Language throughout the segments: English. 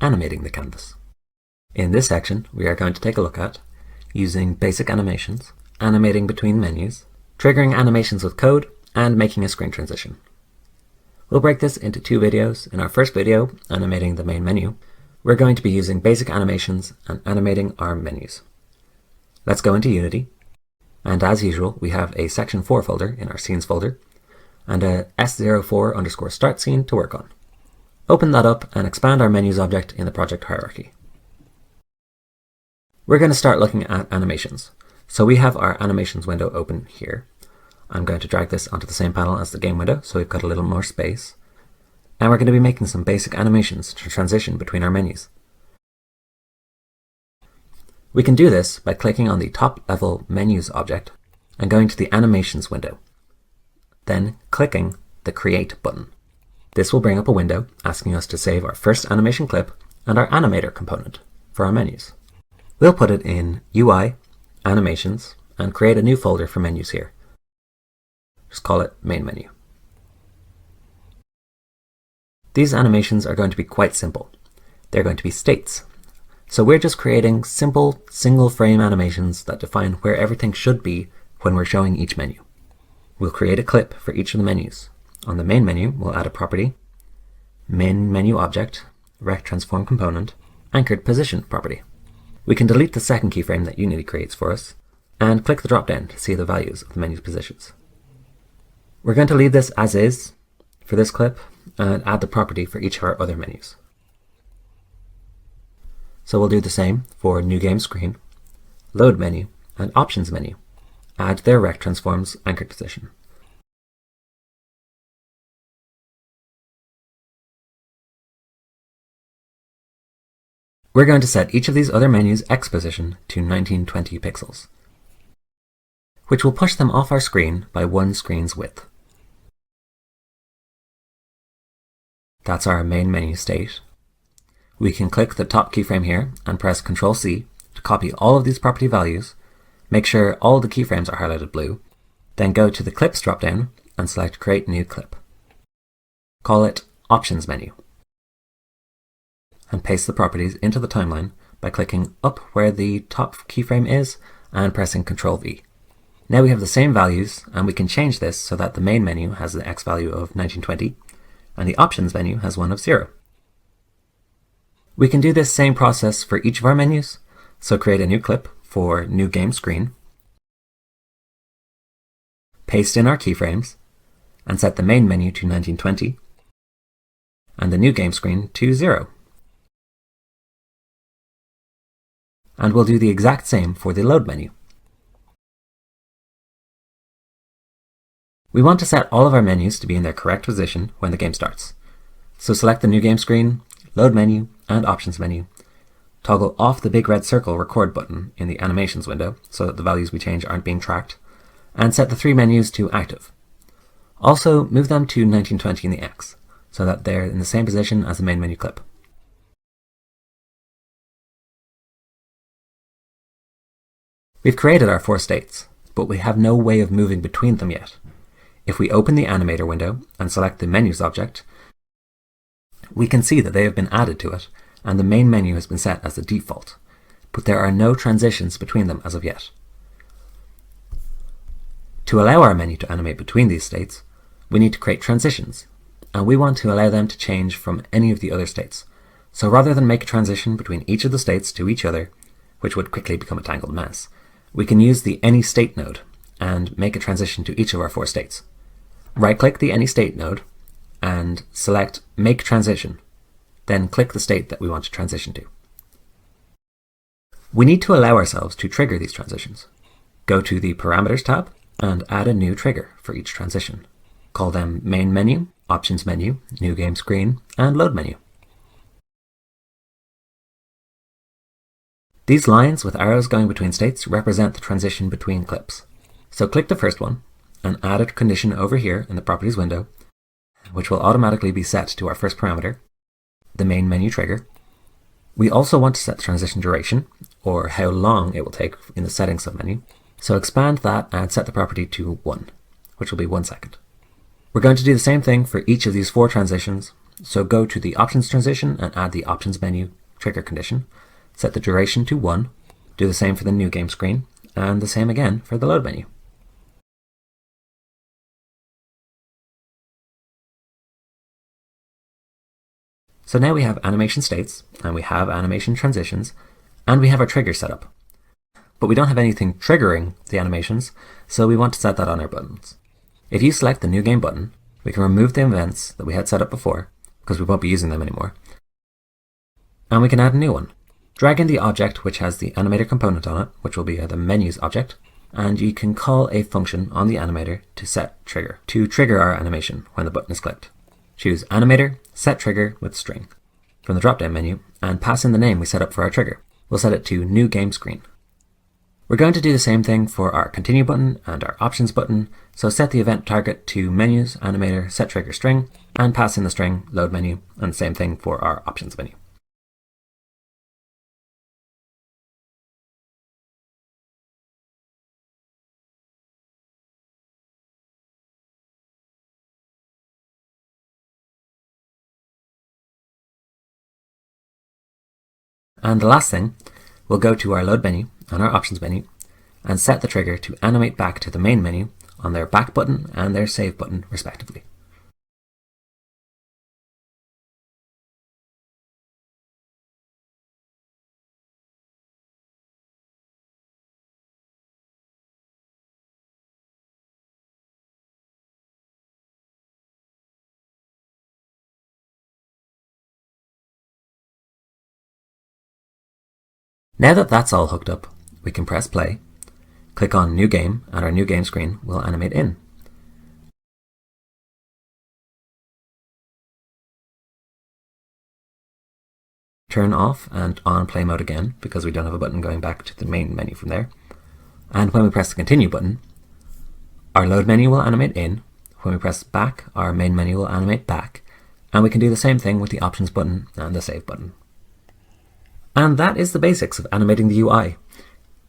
animating the canvas. In this section, we are going to take a look at using basic animations, animating between menus, triggering animations with code, and making a screen transition. We'll break this into two videos. In our first video, animating the main menu, we're going to be using basic animations and animating our menus. Let's go into Unity, and as usual, we have a section 4 folder in our scenes folder, and a s04_start scene to work on. Open that up and expand our menus object in the project hierarchy. We're going to start looking at animations. So we have our animations window open here. I'm going to drag this onto the same panel as the game window, so we've got a little more space. And we're going to be making some basic animations to transition between our menus. We can do this by clicking on the top level menus object and going to the animations window. Then clicking the create button. This will bring up a window asking us to save our first animation clip and our animator component for our menus. We'll put it in UI, Animations, and create a new folder for menus here. Just call it Main Menu. These animations are going to be quite simple. They're going to be states. So we're just creating simple single frame animations that define where everything should be when we're showing each menu. We'll create a clip for each of the menus. On the main menu, we'll add a property, main menu object, rect transform component, anchored position property. We can delete the second keyframe that Unity creates for us, and click the drop down to see the values of the menu's positions. We're going to leave this as is for this clip, and add the property for each of our other menus. So we'll do the same for new game screen, load menu, and options menu. Add their rect transforms anchored position. We're going to set each of these other menus' X position to 1920 pixels, which will push them off our screen by one screen's width. That's our main menu state. We can click the top keyframe here and press Ctrl+C to copy all of these property values, make sure all the keyframes are highlighted blue, then go to the Clips dropdown and select Create New Clip. Call it Options Menu. And paste the properties into the timeline by clicking up where the top keyframe is and pressing Ctrl+V. Now we have the same values, and we can change this so that the main menu has the X value of 1920 and the options menu has one of 0. We can do this same process for each of our menus, so create a new clip for new game screen, paste in our keyframes, and set the main menu to 1920 and the new game screen to 0. And we'll do the exact same for the load menu. We want to set all of our menus to be in their correct position when the game starts. So select the new game screen, load menu, and options menu. Toggle off the big red circle record button in the animations window so that the values we change aren't being tracked, and set the three menus to active. Also move them to 1920 in the X so that they're in the same position as the main menu clip. We've created our 4 states, but we have no way of moving between them yet. If we open the animator window and select the menus object, we can see that they have been added to it, and the main menu has been set as the default, but there are no transitions between them as of yet. To allow our menu to animate between these states, we need to create transitions, and we want to allow them to change from any of the other states. So rather than make a transition between each of the states to each other, which would quickly become a tangled mess, we can use the Any State node and make a transition to each of our 4 states. Right-click the Any State node and select Make Transition, then click the state that we want to transition to. We need to allow ourselves to trigger these transitions. Go to the Parameters tab and add a new trigger for each transition. Call them Main Menu, Options Menu, New Game Screen, and Load Menu. These lines with arrows going between states represent the transition between clips. So click the first one and add a condition over here in the Properties window, which will automatically be set to our first parameter, the main menu trigger. We also want to set the transition duration, or how long it will take in the settings submenu. So expand that and set the property to 1, which will be 1 second. We're going to do the same thing for each of these 4 transitions, So go to the Options transition and add the Options menu trigger condition. Set the duration to 1. Do the same for the New Game screen, and the same again for the Load menu. So now we have animation states, and we have animation transitions, and we have our trigger set up. But we don't have anything triggering the animations, so we want to set that on our buttons. If you select the New Game button, we can remove the events that we had set up before, because we won't be using them anymore. And we can add a new one. Drag in the object which has the animator component on it, which will be the menus object, and you can call a function on the animator to set trigger, to trigger our animation when the button is clicked. Choose animator, set trigger with string from the drop-down menu, and pass in the name we set up for our trigger. We'll set it to New Game Screen. We're going to do the same thing for our Continue button and our Options button, so set the event target to Menus, Animator, Set Trigger String, and pass in the string Load menu, and same thing for our Options menu. And the last thing, we'll go to our Load menu and our Options menu and set the trigger to animate back to the main menu on their Back button and their Save button respectively. Now that that's all hooked up, we can press play, click on New Game, and our New Game screen will animate in. Turn off and on play mode again, because we don't have a button going back to the main menu from there. And when we press the Continue button, our Load menu will animate in. When we press back, our main menu will animate back. And we can do the same thing with the Options button and the Save button. And that is the basics of animating the UI.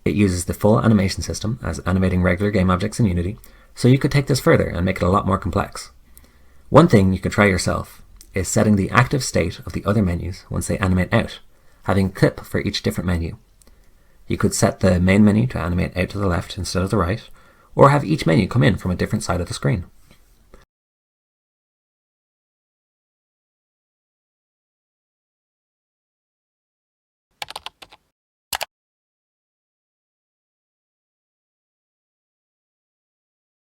It uses the full animation system as animating regular game objects in Unity, so you could take this further and make it a lot more complex. One thing you could try yourself is setting the active state of the other menus once they animate out, having a clip for each different menu. You could set the main menu to animate out to the left instead of the right, or have each menu come in from a different side of the screen.